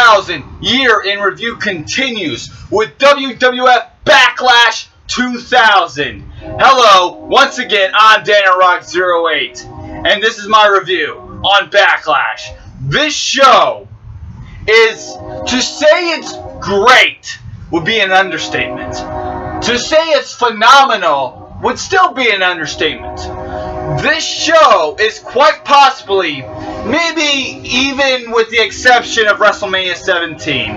2000 year in review continues with WWF Backlash 2000. Hello, once again, I'm DanaRock08, and this is my review on Backlash. This show is, to say it's great would be an understatement. To say it's phenomenal would still be an understatement. This show is quite possibly, maybe even with the exception of WrestleMania 17,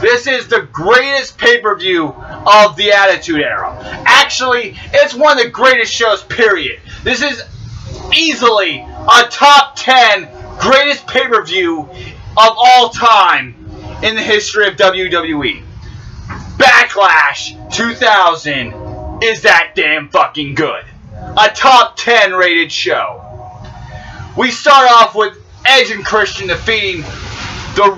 this is the greatest pay-per-view of the Attitude Era. Actually, it's one of the greatest shows, period. This is easily a top 10 greatest pay-per-view of all time in the history of WWE. Backlash 2000 is that damn fucking good. A top 10 rated show. We start off with Edge and Christian defeating the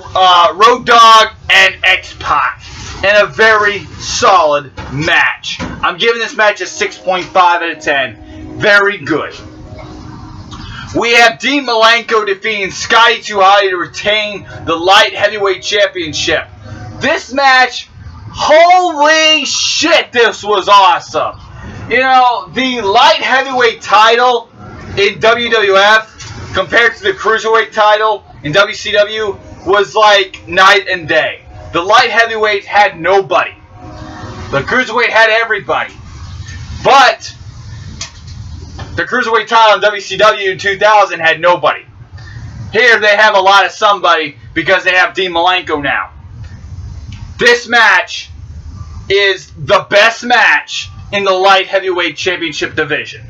Road Dogg and X-Pac in a very solid match. I'm giving this match a 6.5 out of 10. Very good. We have Dean Malenko defeating Scotty 2 Hotty to retain the Light Heavyweight Championship. This match, holy shit, this was awesome. You know, the Light Heavyweight title in WWF compared to the Cruiserweight title in WCW was like night and day. The Light Heavyweight had nobody. The Cruiserweight had everybody. But the Cruiserweight title in WCW in 2000 had nobody. Here they have a lot of somebody because they have Dean Malenko now. This match is the best match in the Light Heavyweight Championship division.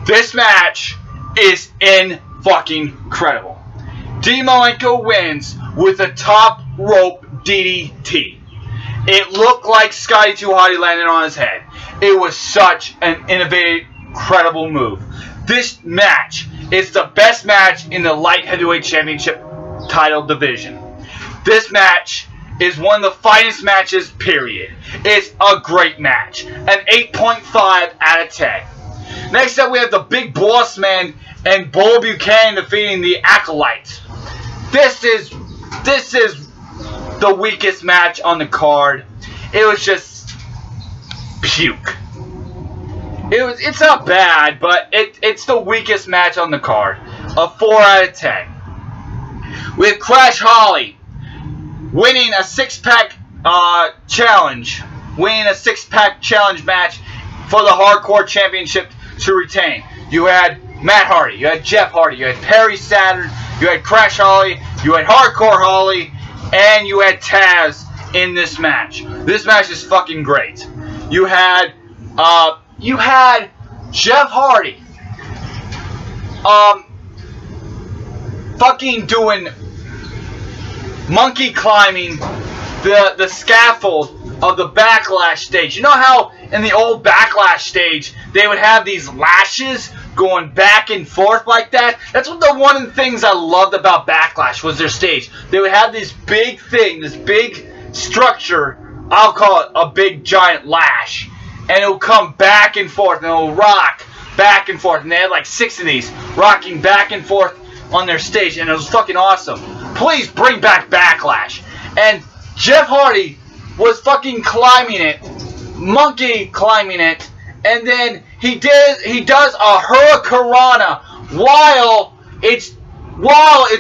This match is in-fucking-credible. Dean Malenko wins with a top rope DDT. It looked like Scotty 2 Hotty landed on his head. It was such an innovative, incredible move. This match is the best match in the Light Heavyweight Championship title division. This match is one of the finest matches, period. It's a great match. An 8.5 out of 10. Next up, we have the Big Boss Man and Bull Buchanan defeating the Acolytes. This is the weakest match on the card. It was just puke. It's not bad, but it's the weakest match on the card. A 4 out of 10. We have Crash Holly winning a six-pack challenge. Winning a six-pack challenge match for the Hardcore Championship to retain. You had Matt Hardy, you had Jeff Hardy, you had Perry Saturn, you had Crash Holly, you had Hardcore Holly, and you had Taz in this match. This match is fucking great. You had Jeff Hardy fucking doing monkey climbing the scaffold of the Backlash stage. You know how in the old Backlash stage they would have these lashes going back and forth like that? That's what one of the things I loved about Backlash was their stage. They would have this big thing, this big structure, I'll call it a big giant lash, and it will come back and forth and it will rock back and forth, and they had like 6 of these rocking back and forth on their stage, and it was fucking awesome. Please bring back Backlash. And Jeff Hardy was fucking climbing it, monkey climbing it, and then he does a hurricanrana while it's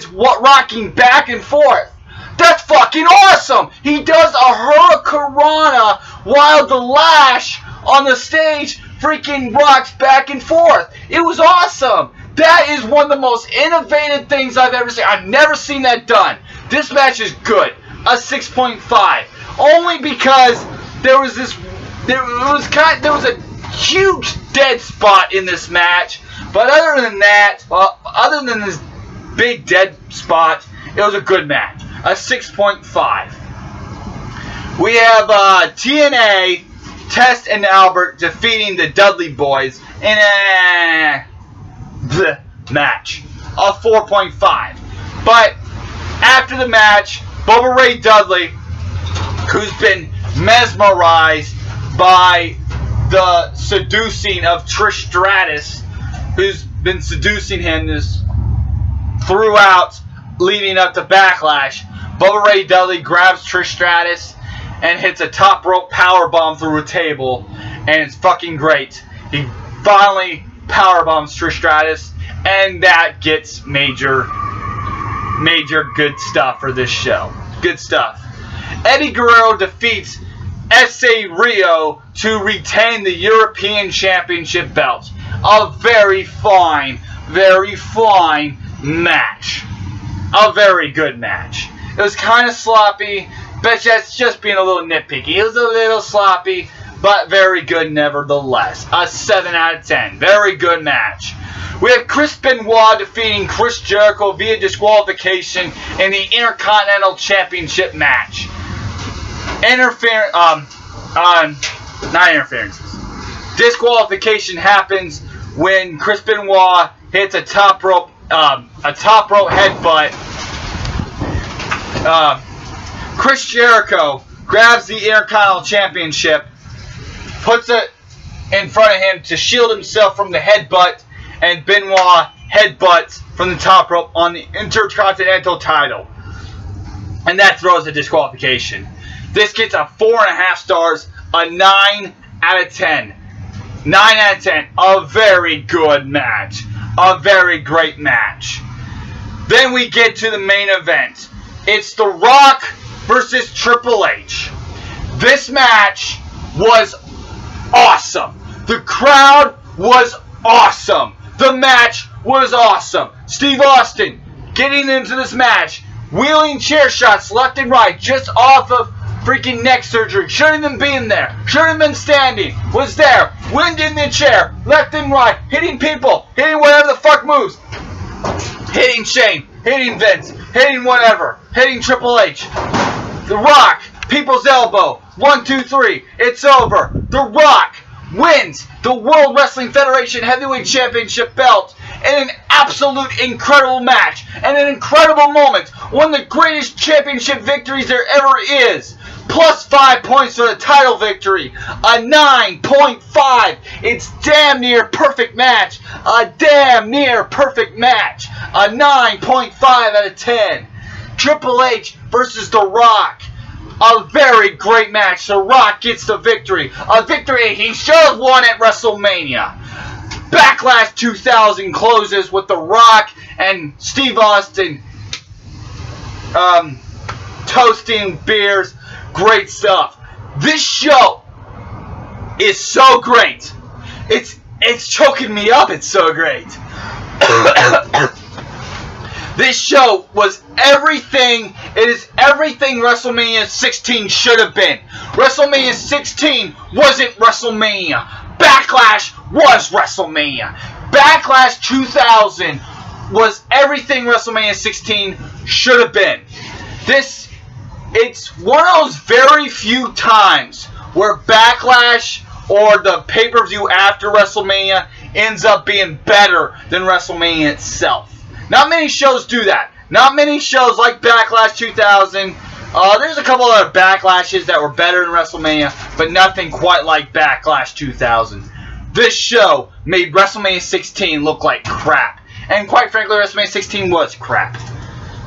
rocking back and forth. That's fucking awesome. He does a hurricanrana while the lash on the stage freaking rocks back and forth. It was awesome. That is one of the most innovative things I've ever seen. I've never seen that done. This match is good. A 6.5. Only because there was a huge dead spot in this match. But other than that, other than this big dead spot, it was a good match. A 6.5. We have TNA, Test and Albert defeating the Dudley Boys in a match. A 4.5. But after the match, Bubba Ray Dudley, who's been mesmerized by the seducing of Trish Stratus, who's been seducing him throughout leading up to Backlash, Bubba Ray Dudley grabs Trish Stratus and hits a top rope powerbomb through a table, and it's fucking great. He finally powerbombs Trish Stratus, and that gets major good stuff for this show. Good stuff. Eddie Guerrero defeats S.A. Rio to retain the European Championship belt. A very fine match. A very good match. It was kind of sloppy, but that's just being a little nitpicky. It was a little sloppy, but very good nevertheless. A 7 out of 10. Very good match. We have Chris Benoit defeating Chris Jericho via disqualification in the Intercontinental Championship match. Not interferences. Disqualification happens when Chris Benoit hits a top rope headbutt. Chris Jericho grabs the Intercontinental Championship, puts it in front of him to shield himself from the headbutt, and Benoit headbutts from the top rope on the Intercontinental title. And that throws a disqualification. This gets a 4.5 stars, a 9 out of 10. 9 out of 10. A very good match. A very great match. Then we get to the main event. It's The Rock versus Triple H. This match was awesome. The crowd was awesome. The match was awesome. Steve Austin getting into this match, wheeling chair shots left and right, just off of freaking neck surgery. Shouldn't even be in there. Shouldn't have been standing. Was there. Wind in the chair, left and right, hitting people, hitting whatever the fuck moves. Hitting Shane, hitting Vince, hitting whatever, hitting Triple H. The Rock, people's elbow. 1, 2, 3. It's over. The Rock wins the World Wrestling Federation Heavyweight Championship belt in an absolute incredible match and an incredible moment. One of the greatest championship victories there ever is. Plus 5 points for the title victory. A 9.5. It's damn near perfect match. A damn near perfect match. A 9.5 out of 10. Triple H versus The Rock. A very great match. The Rock gets the victory. A victory he should have won at WrestleMania. Backlash 2000 closes with The Rock and Steve Austin toasting beers. Great stuff. This show is so great. It's choking me up. It's so great. This show was everything. It is everything WrestleMania 16 should have been. WrestleMania 16 wasn't WrestleMania. Backlash was WrestleMania. Backlash 2000 was everything WrestleMania 16 should have been. It's one of those very few times where Backlash or the pay-per-view after WrestleMania ends up being better than WrestleMania itself. Not many shows do that. Not many shows like Backlash 2000. There's a couple other Backlashes that were better than WrestleMania, but nothing quite like Backlash 2000. This show made WrestleMania 16 look like crap. And quite frankly, WrestleMania 16 was crap.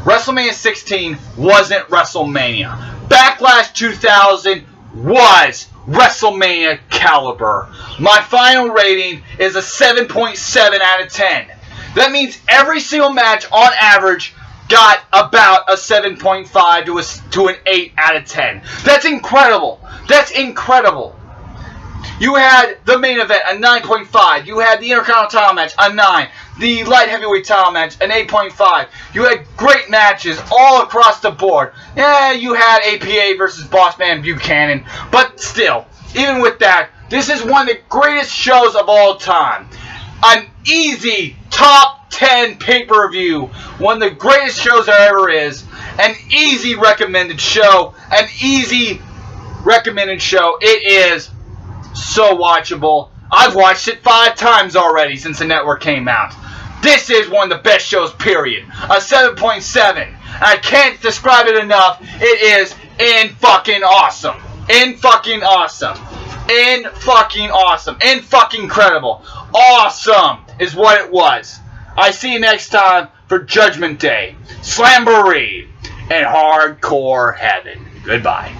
WrestleMania 16 wasn't WrestleMania. Backlash 2000 was WrestleMania caliber. My final rating is a 7.7 out of 10. That means every single match on average got about a 7.5 to an 8 out of 10. That's incredible. That's incredible. You had the main event, a 9.5. You had the Intercontinental title match, a 9. The light heavyweight title match, an 8.5. You had great matches all across the board. Yeah, you had APA versus Bossman Buchanan. But still, even with that, this is one of the greatest shows of all time. An easy top 10 pay-per-view. One of the greatest shows there ever is. An easy recommended show. An easy recommended show. It is so watchable. I've watched it 5 times already since the network came out. This is one of the best shows, period. A 7.7. I can't describe it enough. It is in-fucking awesome. In-fucking awesome. In-fucking awesome. In-fucking incredible. Awesome is what it was. I see you next time for Judgment Day. Slamboree. in hardcore heaven. Goodbye.